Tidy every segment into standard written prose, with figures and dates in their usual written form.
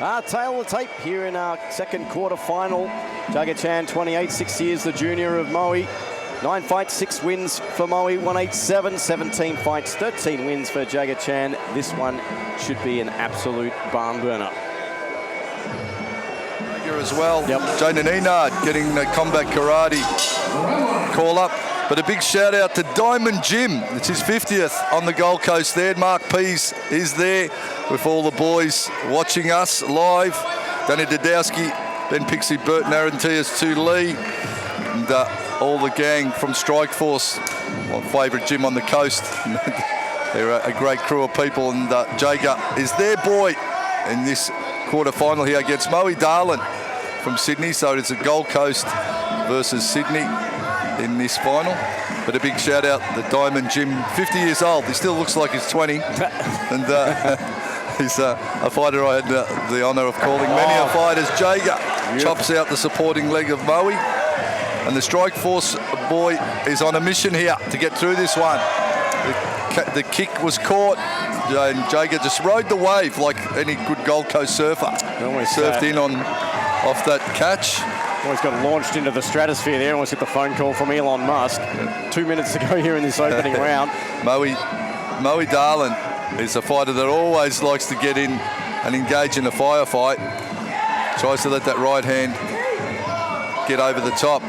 Tail of the tape here in our second quarter final. Jaga Chan, 28, 6 years, the junior of Moey. 9 fights, 6 wins for Moey, 187, 17 fights, 13 wins for Jaga Chan. This one should be an absolute barn burner. Here as well, yep. Jaden Enard getting the combat karate call up. But a big shout out to Diamond Gym. It's his 50th on the Gold Coast there. Mark Pease is there with all the boys watching us live. Danny Dodowski, Ben Pixie, Burton, Aaron Tias, Tu Lee, and all the gang from Strike Force, my favourite gym on the coast. They're a great crew of people, and Jaga is their boy in this quarter-final here against Moey Darlin from Sydney. So it's a Gold Coast versus Sydney in this final. But a big shout out to Diamond Gym, 50 years old. He still looks like he's 20. And he's a fighter I had the honour of calling many a fighter's Jaga. Chops out the supporting leg of Moey. And the Strike Force boy is on a mission here to get through this one. The kick was caught, and Jaga just rode the wave like any good Gold Coast surfer. Surfed in off that catch. Always got launched into the stratosphere there. Almost got the phone call from Elon Musk 2 minutes ago here in this opening round. Moey Darlin is a fighter that always likes to get in and engage in a firefight. Tries to let that right hand get over the top.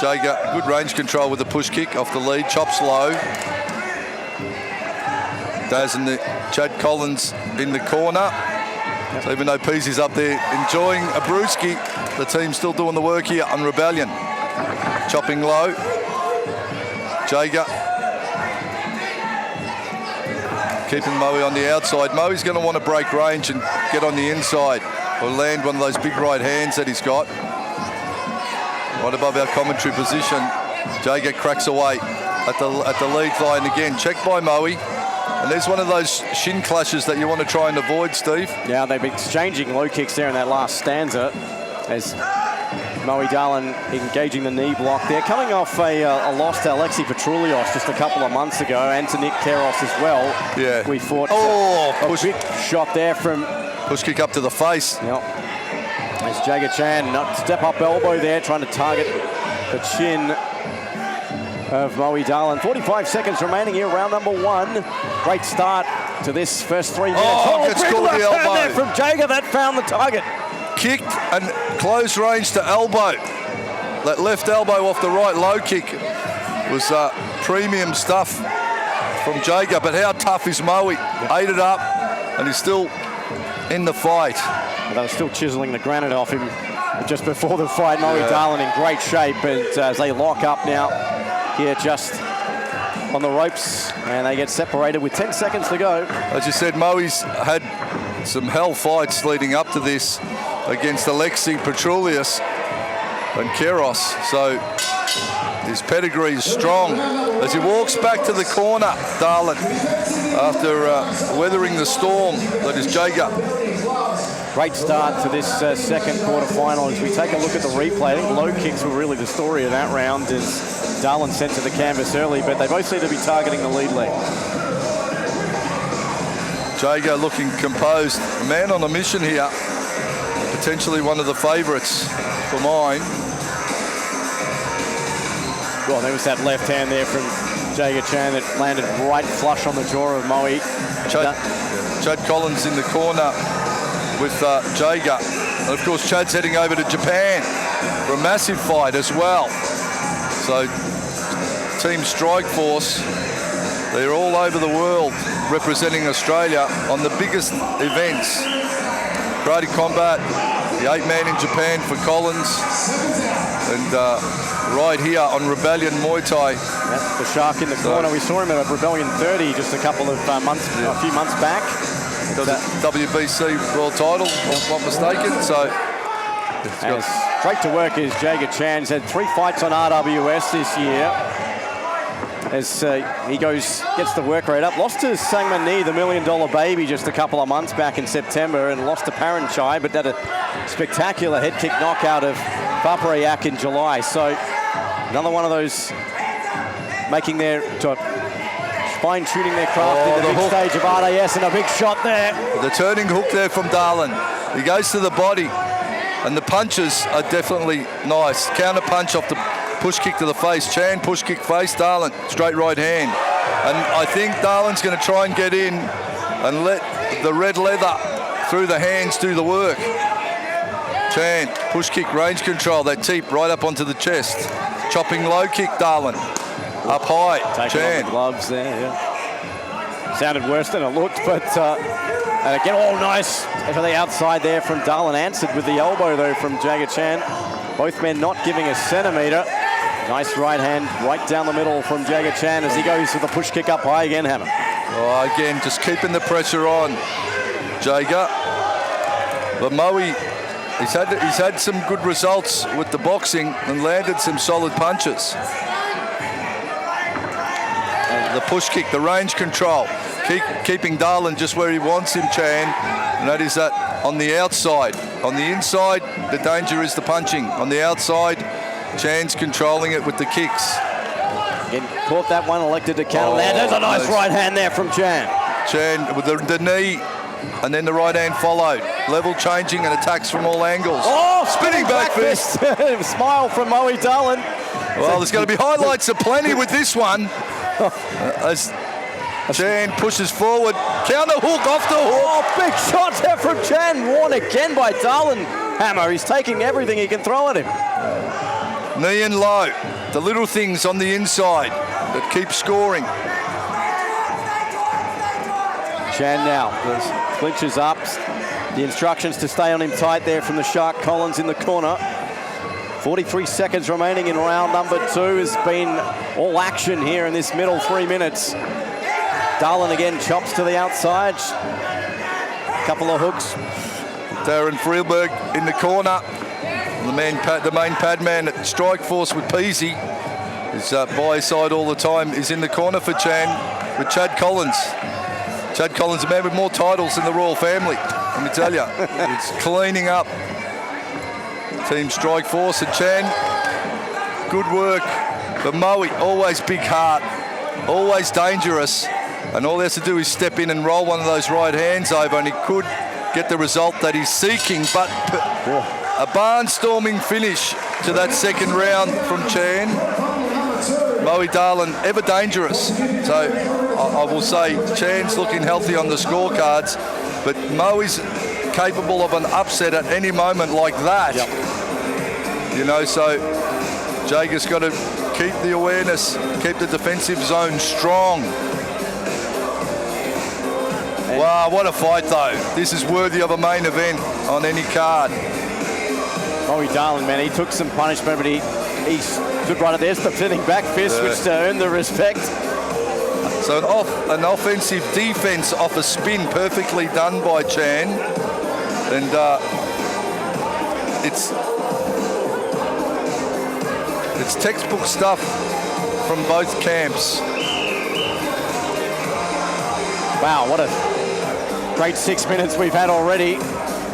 Jaga, good range control with the push kick off the lead, chops low. Daz and Chad Collins in the corner. Yep. So even though Peasy's up there enjoying a brewski, the team's still doing the work here on Rebellion. Chopping low. Jaga keeping Moey on the outside. Moey's going to want to break range and get on the inside or land one of those big right hands that he's got. Right above our commentary position. Jaga cracks away at the lead line again. Checked by Moey. And there's one of those shin clashes that you want to try and avoid, Steve. Yeah, they've been exchanging low kicks there in that last stanza as Moey Darlin engaging the knee block there. Coming off a loss to Alexi Petroulios just a couple of months ago, and to Nick Keros as well. Yeah. We fought a big shot there from... Push kick up to the face. Yep. As Jaga Chan, step up elbow there, trying to target the chin of Moey Darlin. 45 seconds remaining here, round number 1. Great start to this first 3 minutes. Gets caught the elbow there from Jaga, that found the target. Kicked and close range to elbow. That left elbow off the right low kick was premium stuff from Jaga. But how tough is Moey? Ate it up and he's still in the fight. Well, they were still chiseling the granite off him just before the fight. Moey Darlin in great shape, but as they lock up now here just on the ropes, and they get separated with 10 seconds to go. As you said, Moey's had some hell fights leading up to this against Alexi Petroulios and Keros, so his pedigree is strong. As he walks back to the corner, Darlin, after weathering the storm that is Jaga. Great start to this second quarter final. As we take a look at the replay, I think low kicks were really the story of that round, as Darlin sent to the canvas early, but they both seem to be targeting the lead leg. Jaga looking composed. A man on a mission here. Potentially one of the favourites for mine. Well, there was that left hand there from Jaga Chan that landed right flush on the jaw of Moey. Chad Collins in the corner with Jaga. And of course, Chad's heading over to Japan for a massive fight as well. So, Team Strike Force, they're all over the world representing Australia on the biggest events. Karate Combat, the 8-man in Japan for Collins, and right here on Rebellion Muaythai. Yep, the Shark in the corner. We saw him at Rebellion 30 just a couple of a few months back. Got the WBC world title, if I'm not mistaken. So, as great to work is Jaga Chan's had 3 fights on RWS this year. As he gets the work rate up. Lost to Sangman Ni, the $1 million baby, just a couple of months back in September, and lost to Paranchai, but had a spectacular head kick knockout of Papareyak in July. So another one of those making their fine-tuning their craft in the big stage of RAS, and a big shot there. The turning hook there from Darlin. He goes to the body, and the punches are definitely nice. Counter punch off the push kick to the face. Chan, push kick face, Darlin, straight right hand. And I think Darlin's going to try and get in and let the red leather through the hands do the work. Chan, push kick, range control, that teep right up onto the chest. Chopping low kick, Darlin. Up high, Taking Chan. off the gloves there, yeah. Sounded worse than it looked, but and again, nice to the outside there from Darlin. Answered with the elbow, though, from Jaga Chan. Both men not giving a centimetre. Nice right hand right down the middle from Jaga Chan as he goes to the push kick up high again, Hammer. Oh, again, just keeping the pressure on, Jaga. But Moey, he's had some good results with the boxing and landed some solid punches. And the push kick, the range control, keeping Darlin just where he wants him, Chan. And that is that on the outside. On the inside, the danger is the punching. On the outside, Chan's controlling it with the kicks. Again, caught that one, elected to counter there. There's a nice right hand there from Chan. Chan with the knee, and then the right hand followed. Level changing and attacks from all angles. Oh, spinning back fist. Smile from Moey Darlin. Well, there's going to be highlights aplenty with this one. As Chan pushes forward. Counter hook off the hook. Oh, big shot there from Chan. Worn again by Darlin. Hammer, he's taking everything he can throw at him. Knee and low. The little things on the inside that keep scoring. Chan now clinches up. The instructions to stay on him tight there from the Shark Collins in the corner. 43 seconds remaining in round number 2. Has been all action here in this middle 3 minutes. Darlin again chops to the outside. Couple of hooks. Darren Friedberg in the corner. The main pad man at Strike Force with Peasy is by his side all the time. Is in the corner for Chan with Chad Collins. Chad Collins, a man with more titles in the royal family, let me tell you. It's cleaning up Team Strike Force. And Chan, good work. But Moey, always big heart, always dangerous. And all he has to do is step in and roll one of those right hands over, and he could get the result that he's seeking. But a barnstorming finish to that second round from Chan. Moey Darlin, ever dangerous. So I will say Chan's looking healthy on the scorecards, but Moey's capable of an upset at any moment like that. Yep. You know, so Jaga's got to keep the awareness, keep the defensive zone strong. Wow, what a fight though. This is worthy of a main event on any card. Moey Darlin, man, he took some punishment, but he stood right at there, sitting back fist, which earned the respect. So an offensive defense off a spin, perfectly done by Chan. And it's textbook stuff from both camps. Wow, what a great 6 minutes we've had already.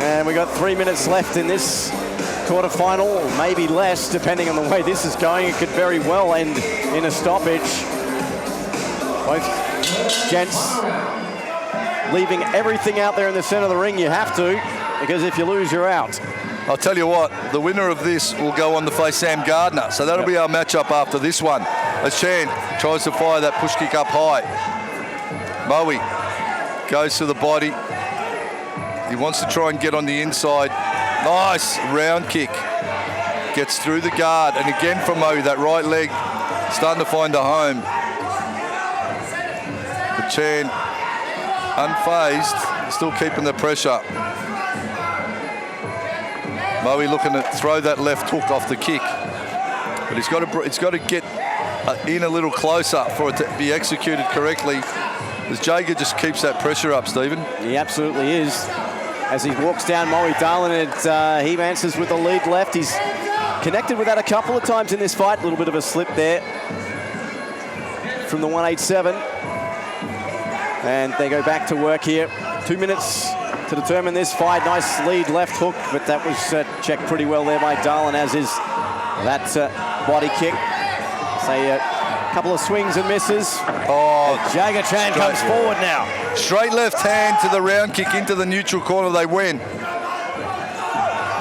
And we've got 3 minutes left in this quarterfinal, or maybe less, depending on the way this is going. It could very well end in a stoppage. Both gents leaving everything out there in the center of the ring. You have to, because if you lose, you're out. I'll tell you what, the winner of this will go on to face Sam Gardner. So that'll be our matchup after this one. As Chan tries to fire that push kick up high. Moey goes to the body. He wants to try and get on the inside. Nice round kick. Gets through the guard. And again from Moey, that right leg starting to find a home. But Chan, unfazed, still keeping the pressure. Moey looking to throw that left hook off the kick. But it's got to get in a little closer for it to be executed correctly. As Jaga just keeps that pressure up, Stephen. He absolutely is. As he walks down Moey Darlin, and he answers with the lead left. He's connected with that a couple of times in this fight. A little bit of a slip there from the 187. And they go back to work here. 2 minutes to determine this fight. Nice lead left hook, but that was checked pretty well there by Darlin, as is that body kick. Say a couple of swings and misses. Oh, Jaga Chan comes forward now. Straight left hand to the round kick into the neutral corner. They win.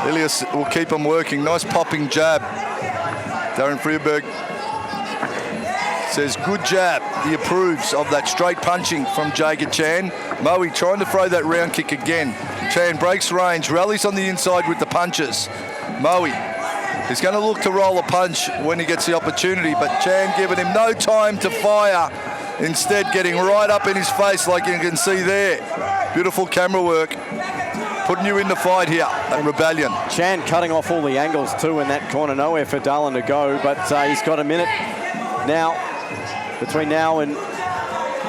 Ilias will keep him working. Nice popping jab. Darren Freeberg says, good jab. He approves of that straight punching from Jaga Chan. Moey trying to throw that round kick again. Chan breaks range, rallies on the inside with the punches. Moey is going to look to roll a punch when he gets the opportunity, but Chan giving him no time to fire. Instead, getting right up in his face like you can see there. Beautiful camera work. Putting you in the fight here at Rebellion. Chan cutting off all the angles too in that corner. Nowhere for Darlin to go, but he's got a minute now. Between now and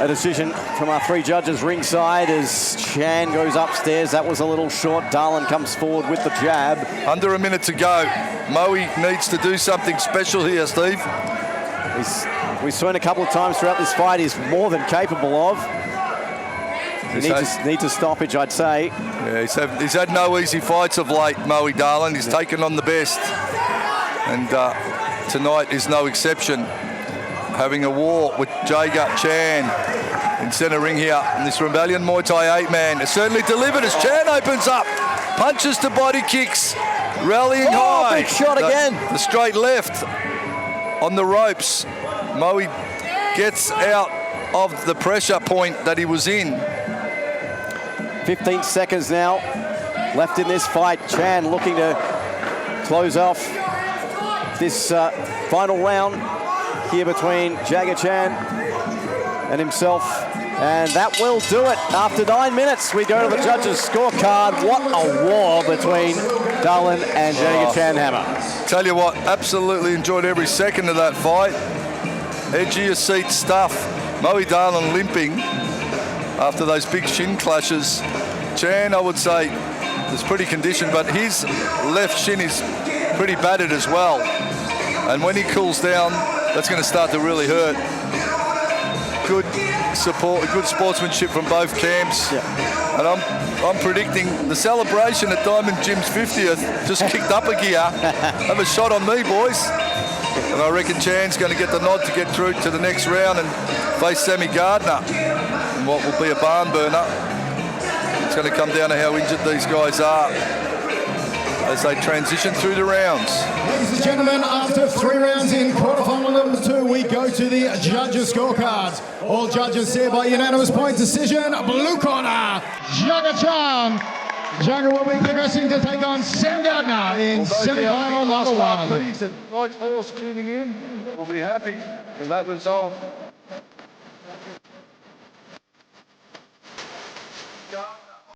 a decision from our three judges ringside as Chan goes upstairs. That was a little short. Darlin comes forward with the jab. Under a minute to go. Moey needs to do something special here, Steve. We've seen a couple of times throughout this fight he's more than capable of. He needs a stoppage, I'd say. Yeah, he's had no easy fights of late, Moey Darlin. He's taken on the best. And tonight is no exception. Having a war with Jaga Chan in centre ring here in this Rebellion Muay Thai 8-man. It's certainly delivered as Chan opens up. Punches to body kicks. Rallying high. Big shot again. The straight left on the ropes. Moey gets out of the pressure point that he was in. 15 seconds now left in this fight. Chan looking to close off this final round here between Jaga Chan and himself. And that will do it. After 9 minutes, we go to the judges' scorecard. What a war between Darlin and Jaga Chan Hammer. Tell you what, absolutely enjoyed every second of that fight. Edge of your seat stuff. Moey Darlin limping after those big shin clashes. Chan, I would say, is pretty conditioned, but his left shin is pretty battered as well. And when he cools down, that's going to start to really hurt. Good support, good sportsmanship from both camps. Yeah. And I'm predicting the celebration at Diamond Jim's 50th just kicked up a gear. Have a shot on me, boys. And I reckon Chan's going to get the nod to get through to the next round and face Sammy Gardner in what will be a barn burner. It's going to come down to how injured these guys are as they transition through the rounds. Ladies and gentlemen, after 3 rounds in quarterfinal number 2, we go to the judges' scorecards. All judges here by unanimous point decision. Blue corner, Jaga Chan. Jaga will be progressing to take on Sam Gardner in semi-final last one. Right horse tuning in. We'll be happy with that result.